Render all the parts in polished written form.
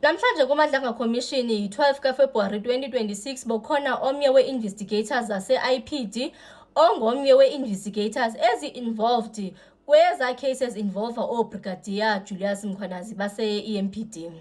Namhlanje kuMadlanga Commission yi-12 kaFebruwari 2026 bokhona omnye we-investigators zase-IPD ongomnye we-investigators ezi-involved kweza cases involve oBrigadier Julius Mkhwanazi base-EMPD.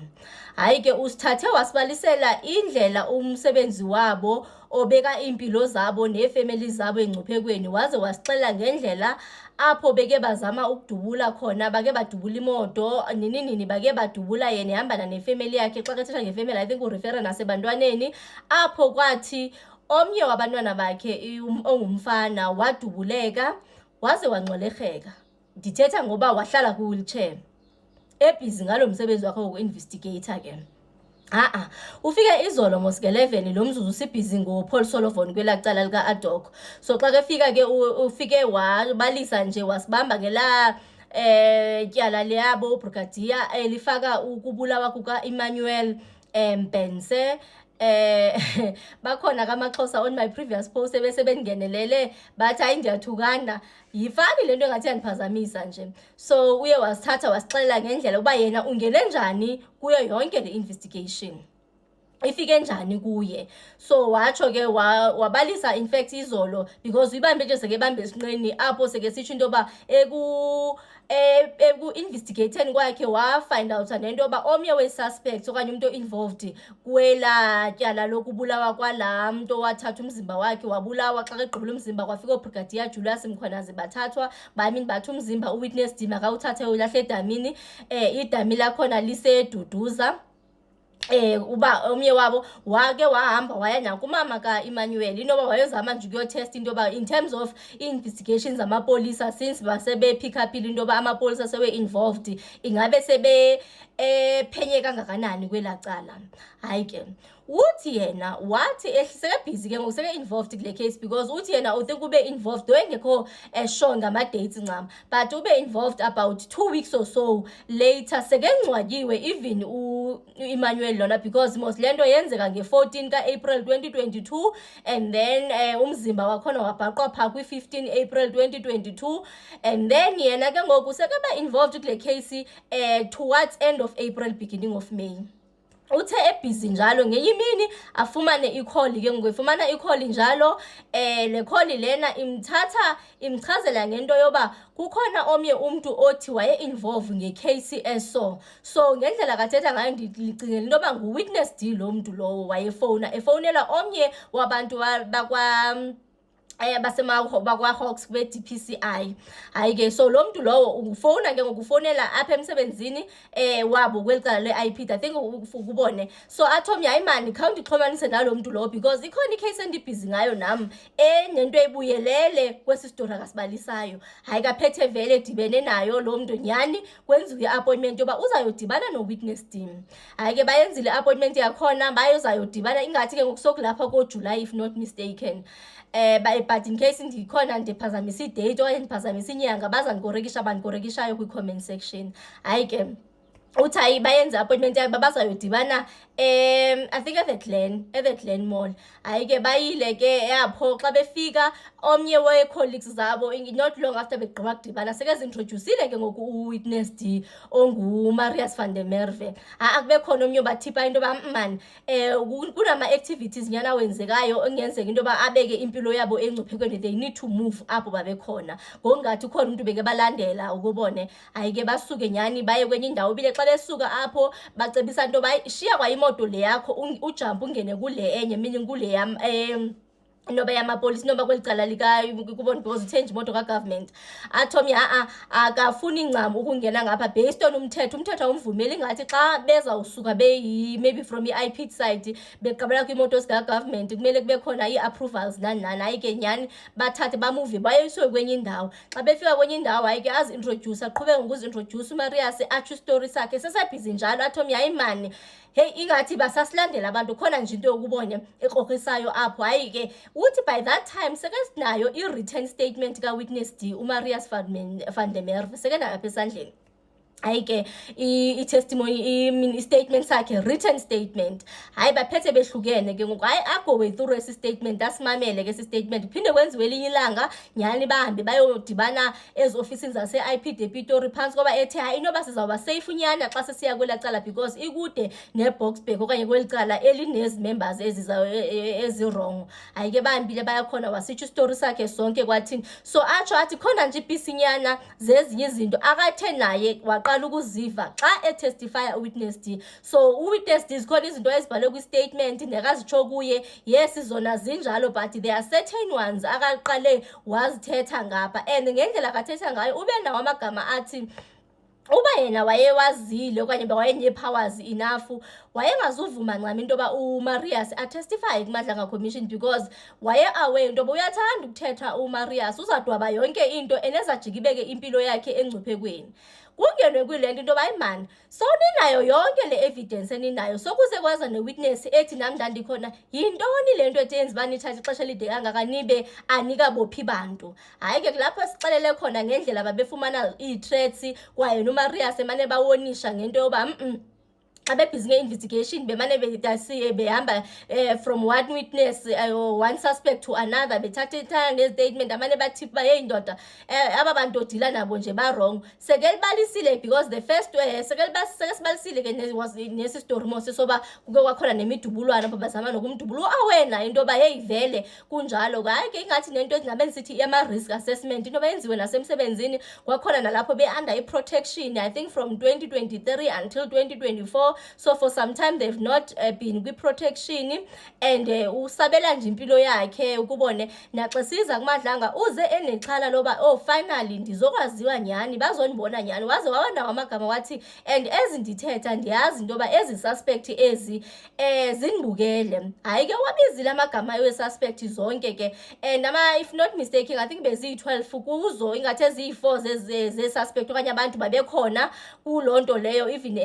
Hayi ke usithathe wasibalisela indlela umsebenzi wabo obeka impilo zabo nefamily zabo engcuphekweni, waze wasixela ngendlela apho beke bazama ukudubula khona, bake badubula imoto nini bake badubula yena ehambana nefamily yakhe. Xa kethetha ngefamily I think urefera nasebantwaneni, apho kwathi omnye wabantwana bakhe ongumfana wadubuleka waze wangxolerheka. Ndithetha ngoba wahlala ku-wheelchair ebhizi ngalo msebenzi wakhe woku-investigator ke. Ufike izolo mos-11 lo mzuzu sibhizi ngoPaul Solomon kwelaa cala lika-Adok. So xa kefika ke ufike wabalisa nje wasibamba ngela tyala leyabo ubrigadier elifaka ukubulawa kuka-Emmanuel Mpense. Bakhona kamaXhosa on my previous post bese bengenelele bathi hayi ndiyathukana, yifani lento engathi yandiphazamisa nje. So uye wasithatha wasixelela ngendlela uba yena ungene njani kuyo yonke le investigation, ifike njani kuye. So watsho ke wabalisa in fact izolo because uyibambe nje seke bambe esinqeni apho seke sitsho into yoba eku-investigating kwakhe wafind out nento yoba omnye we-suspects okanye umuntu involved kwela tyala lokubulawa kwalaa mntu wathatha umzimba wakhe wabulawa. Xa kegqibula umzimba kwafika uBrigadier Julius Mkhwanazi bathathwa bathi umzimba uwitness D makawuthathe ulahle edamini. Idami lakhona liseduduza. Uba omnye wabo wake wahamba waya nakumama ka-Emmanuel into yoba wayozama nje ukuyotest into yoba in terms of investigations zamapolisa since basebe pick up into yoba amapolisa sewe involved ingabe sebe phenye kangakanani kwela cala. Hayi ke uthi yena wathi seke busy ke ngokuseke involved kule case because uthi yena uthink ube involved though engekho sure ngama-dates ncam, but ube involved about 2 weeks or so later. Seke ngcwatywe even u-Emmanuel lona because most lento yenzeka nge-14 ka-April 2022 and then umzimba wakhona wabhaqwa phaa kwi-15 April 2022 and then yena ke ngoku seke ba-involved kule case towards end of April beginning of May. Uthe ebhizi njalo ngenye imini afumane ikholi ke ngokufumana ikholi njalo le kholi lena imchazela ngento yoba kukhona omnye umuntu othi waye involve ngecase eso. So ngendlela kathetha ngayo ndicingela into yoba ngu-witness D lo muntu lowo efowunela omnye wabantu bakwa-Hawks kwe-DPCI. Hayi ke so lo mntu lowo ufowuna ke ngokufonela apha emsebenzini wabo kwelicala le-IPD I think ukubone. So athi omnye hayi mani khawundixhumanise nalo mntu lowo because ikhona icase endibhizi ngayo nam nento ebuyelele kwesi sitori akasibalisayo. Hayi kaphethe vele edibene nayo lo mntu nyhani kwenziwe i-appointment yoba uzayodibana no-witness team. Hayi ke bayenzile i-appointment yakhona bayozayodibana ingathi ke ngokusokulapha koJuly if not mistaken. But in case ndikhona ndiphazamisa idate okanye ndiphazamisa inyanga bandikorekishayo kwi-comment section. Hayi ke uthi hayi bayenze appointment yakhe bazayodibana I think at the Glen Mall. Hayi ke bayile ke yapho xa befika omnye we-colleagues zabo not long after begqiba kudibana seke zintroducile ke ngoku u-witness D ongu-Marius van der Merwe. Akube khona omnye obathipa into yoba mani kunama-activities nyana wenzekayo ongenzeka into yoba abeke impilo yabo engcuphekweni, they need to move apho babekhona ngokungathi khona umuntu beke balandela ukubone. Hayi ke basuke nyani baye kwenye indawo bile xa besuka apho bacebisa into yoba shiya kwayimoto le yakho ujampe ungene kule enye meaning kule yam noba yamapolisi noba kweli cala likubona because ithenje imoto ka-government. Athi omnye akafuni ncam ukungena ngapha based on umthetho awumvumeli ngathi xa bezawusuka maybe from i-IPD side begqibela kwiimoto zika-government kumele kube khona ii-approvals nani. Hayi ke nyhani bathathe bamuve bayiswe kwenye indawo. Xa befika kwenye indawo hayi ke azi-introduce aqhubeke ngokuzi-introduce uMarius atsho istori sakhe sesebhizi njalo. Athi omnye hayi mani hey ingathi basasilandela abantu khona nje into yokubone ekrokrisayo apho. Hayi ke uthi by that time seke sinayo i-written statement ka-witness D uMarius van der Merwe seke nayo apha esandleni. ayike i-testimony i-statement sakhe written statement hayi baphethe behlukene ke ngoku hayi agowe through esi statement asimamele ke esi statement kuphinde kwenziwe elinye ilanga nyhani bahambe bayodibana ezi-ofisini zase-IP Depitori phantsi koba ethe hayi inoba sizawuba safe unyana xa sesiya kwelaa cala because ikude ne-Boksburg okanye kweli cala elinezi members ezirong hayi ke bahambile bayakhona wasitsho istori sakhe sonke kwathini so atsho athi khona nje ipisinyana zezinye izinto akathe naye waqala ukuziva xa etestifya uwitness D so uwitness D zikhona izinto ezibhalwe kwi-statement nekazitsho kuye yes zona zinjalo but there are certain ones akaqale wazithetha ngapha and ngendlela akathetha ngayo ube nawo amagama athi uba yena wayewazile okanye wayenee-powers enough wayengazuvuma ncam into yoba uMarius atestifye kuMadlanga Commission because waye-aware into yoba uyathanda ukuthetha uMarius uzadwaba yonke into enezajika ibeke impilo yakhe engcuphekweni kungenwe kwile nto into yoba hayi mani so ninayo yonke le evidence eninayo sokuze kwaza ne-witness ethi nam ndandikhona yintoni le nto ethi yenza uba nithathe ixesha elide kangaka nibe anikabophi bantu hayi ke kulapho sixelele khona ngendlela babefumana ii-threats kwaye noMarius emane bawonisha ngento yoba xa bebhizi nge-investigation bemane behamba from one witness one suspect to another bethathethana nge-statement amane bathi uba yeyi ndoda aba bantu odila nabo nje barong seke libalisile because the first seke sibalisile ke nesi story mose soba kuke kwakhona nemidubulwana apho bazama nokumdubula awena into yoba yeyi vele kunjalo hayi ke ingathi nento ezingabe ndisithi ama-risk assessment into bayenziwe nasemsebenzini kwakhona nalapho be-under i-protection I think from 2023 until 2024 so for some time they've not been kwi-protection and usabela nje impilo yakhe ukubone naxa siza kuMadlanga uze enexhala loba finally ndizokwaziwa nyhani bazondibona nyhani waze wawanawo amagama wathi and ezi ndithetha ndiyazi into yoba ezi suspect ezi zinibukele hayi ke wabizile amagama we-suspect zonke ke and if not mistaken I think beziyi-12 kuzo ingathi eziyi-4 ze-suspect okanye abantu babekhona kuloo nto leyo even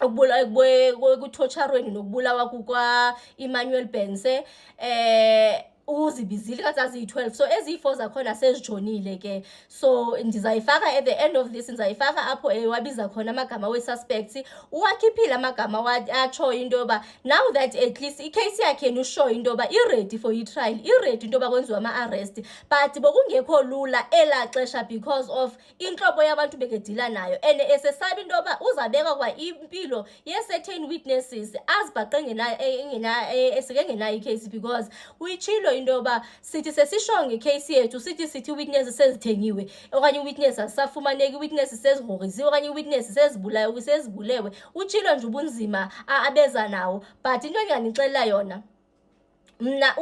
ekuthotshwarweni nokubulawa kuka-Emmanuel Bense uzibizile kathi aziyi-12 so eziyi-4 zakhona sezijonile ke so ndizayifaka at the end of this ndizayifaka apho wabiza khona amagama we-suspects uwakhiphile amagama atsho into yoba now that at least icase yakhe ushow into yoba i-ready for i-trial i-ready into yoba kwenziwa ama-arrest but bokungekho lula elaa xesha because of intlobo yabantu bekedila nayo and esesabi into yoba uzabeka kwa impilo ye-certain witnesses azibhaqe eseke engenayo icase because uyitshilo into yoba sithi sesisho ngecase yethu sithi witness sezithengiwe okanye witness asafumaneki witness sezigrogrisiwe okanye witness sezibulewe utshilo nje ubunzima abeza nawo but into endinganixelela yona mna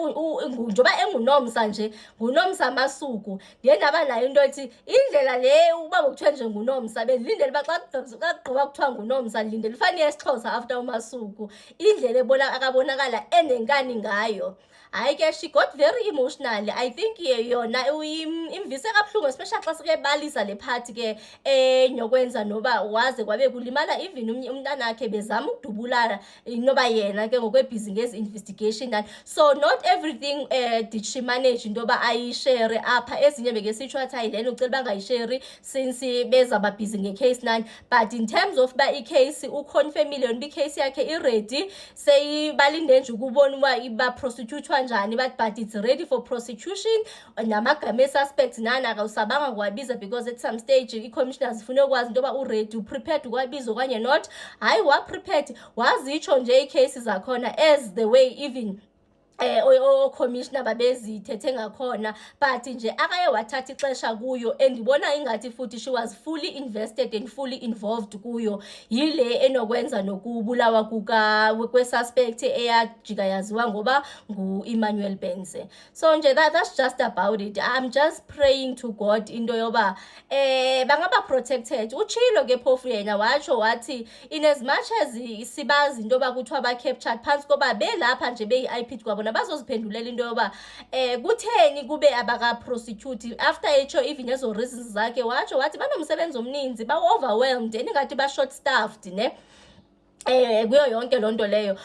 njoba enguNomsa nje nguNomsa amasuku ndiye ndaba nayo into ethi indlela le uba kuthiwa nje nguNomsa bendilindele uba xa kugqiba kuthiwa nguNomsa ndilindele ifani yesiXhosa after uMasuku indlela akabonakala enenkani ngayo hayi ke she got very emotional I think yona imvise kabuhlungu especially xa sikebalisa le part ke nyokwenza noba waze kwabe kulimala even umntanakhe bezama ukudubulana inoba yena ke ngokwebhizi ngezi-investigation so not everything did she manage into yoba ayishare apha ezinye bekesitsho athi hayi lena ucela bangayisheri since bezababhizi ngecase 9 but in terms of uba icase uconfirmile yona uba icase yakhe i-ready seyibalinde nje ukubona uba iba-prostitutwa njani but it's ready for prosecution namagama e-suspect nana akawusabanga kuwabiza because at some stage i-commissioner zifune ukwazi into yoba uready uprepared ukwabiza okanye not hayi waprepared wazitsho nje ii-cases zakhona as the way even commissioner babezithethe ngakhona but nje akaye wathatha ixesha kuyo endibona ingathi futhi she was fully invested and fully involved kuyo yile enokwenza nokubulawa kwe-suspect eyajika yaziwa ngoba ngu-Emmanuel Bense so nje that's just about it. I'm just praying to God into yoba bangaba protected utshilo ke phofu yena watsho wathi in as much as sibazi into yoba kuthiwa ba-captured phantsi koba belapha nje beyi-IP kwabo bazoziphendulela into yoba kutheni kube abaka-prosecute after etsho even ezo reasons zakhe watsho wathi banomsebenzi omninzi ba-overwhelmed eningathi ba-short staffed ne Kuyo yonke loo nto leyo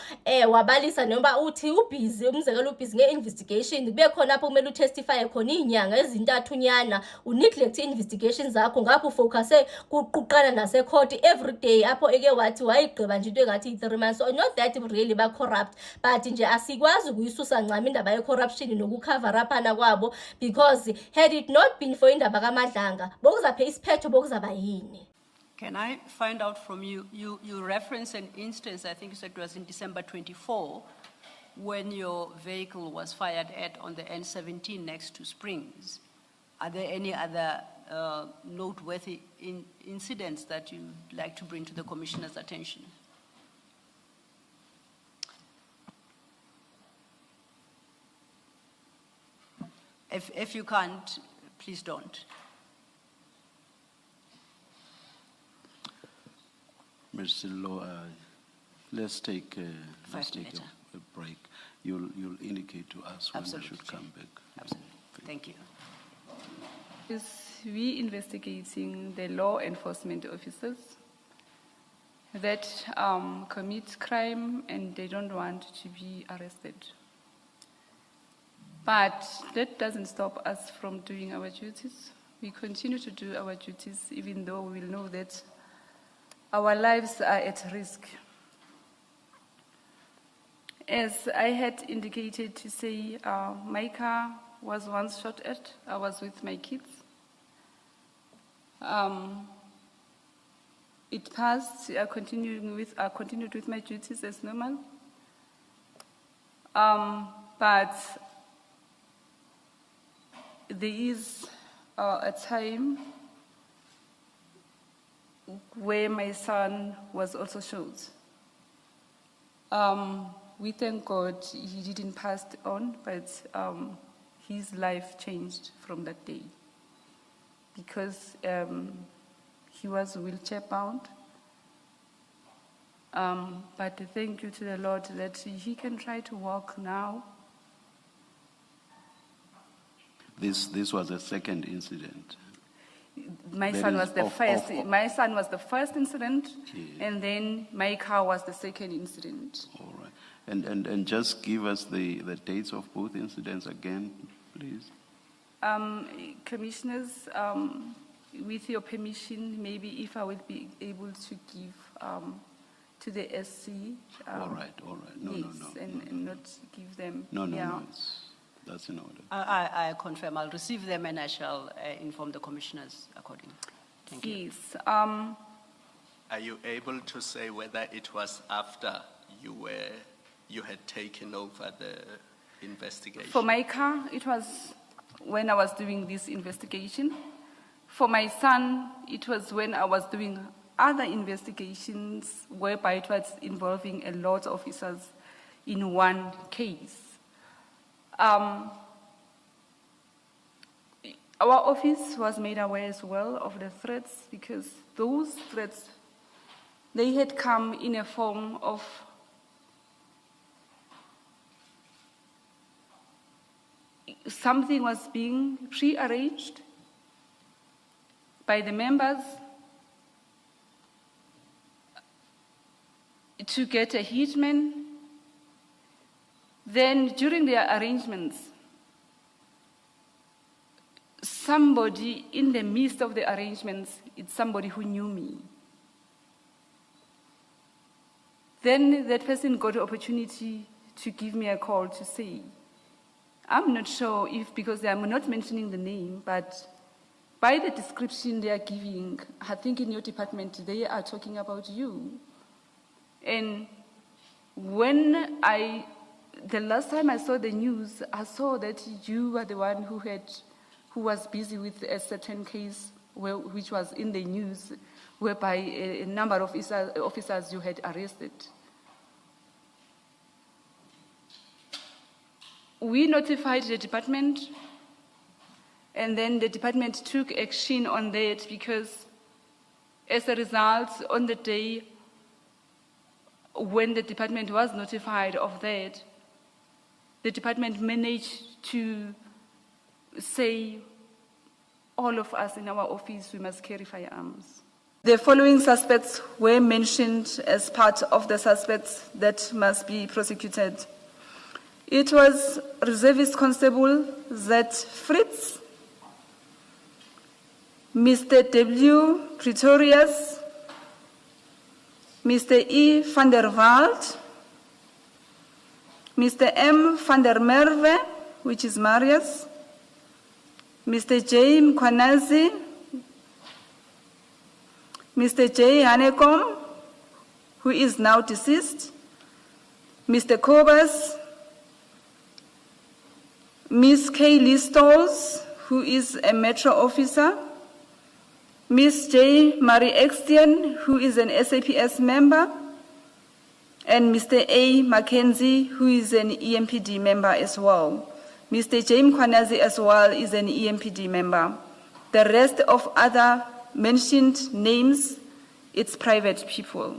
wabalisa noba uthi ubhizi, umzekelo ubhizi nge-investigation, kube khona apho kumele utestifye khona iinyanga ezintathunyana, uneglect ii-investigation zakho, ngapho ufowukhase kuquqana nasekhoti every day, apho eke wathi wayigqiba nje into engathi yi-3 months. So not that really ba-corrupt, but nje asikwazi ukuyisusa ncam indaba ye-corruption nokukhavaraphana kwabo, because had it not been for indaba kaMadlanga bokuzaphe isiphetho bokuzaba yini. Can I find out from you, you reference an instance, I think you said it was in December 24, when your vehicle was fired at on the N17 next to Springs. Are there any other noteworthy incidents that you'd like to bring to the Commissioner's attention? If you can't, please don't. Mr. Law, let's take a break. You'll indicate to us when we should come back. Absolutely. Thank you. Is we investigating the law enforcement officers that commit crime and they don't want to be arrested. But that doesn't stop us from doing our duties. We continue to do our duties even though we will know that our lives are at risk. As I had indicated to say, my car was once shot at. I was with my kids. It passed. I continued with my duties as normal. But there is a time where my son was also shot. We thank God he didn't pass on, but his life changed from that day because he was wheelchair bound. But thank you to the Lord that he can try to walk now. This was a second incident. My son was the first incident, yes. And then my car was the second incident. All right. And just give us the dates of both incidents again, please. Commissioners, with your permission, maybe if I will be able to give to the SC. All right. No, yes, no. And not give them. No, that's in order. I confirm. I'll receive them and I shall inform the commissioners accordingly. Thank you. Yes. Are you able to say whether it was after you had taken over the investigation? For my car, it was when I was doing this investigation. For my son, it was when I was doing other investigations whereby it was involving a lot of officers in one case. Our office was made aware as well of the threats because those threats, they had come in a form of something was being prearranged by the members to get a hitman. Then during their arrangements, somebody in the midst of the arrangements, it's somebody who knew me. Then that person got the opportunity to give me a call to say, I'm not sure if, because I'm not mentioning the name, but by the description they are giving, I think in your department they are talking about you. And when the last time I saw the news, I saw that you were the one who was busy with a certain case which was in the news, whereby a number of officers you had arrested. We notified the department, and then the department took action on that because as a result, on the day when the department was notified of that, the department managed to say, all of us in our office, we must carry firearms. The following suspects were mentioned as part of the suspects that must be prosecuted. It was Reservist Constable Z. Fritz, Mr. W. Pretorius, Mr. E. van der Walt, Mr. M. van der Merwe, which is Marius, Mr. J. Mkwanazi, Mr. J. Hanekom, who is now deceased, Mr. Kobas, Ms. Kaylee Stolz, who is a Metro officer, Ms. J. Marie Extian, who is an SAPS member, and Mr. A. Mackenzie, who is an EMPD member as well. Mr. J. Mkwanazi as well is an EMPD member. The rest of other mentioned names, it's private people.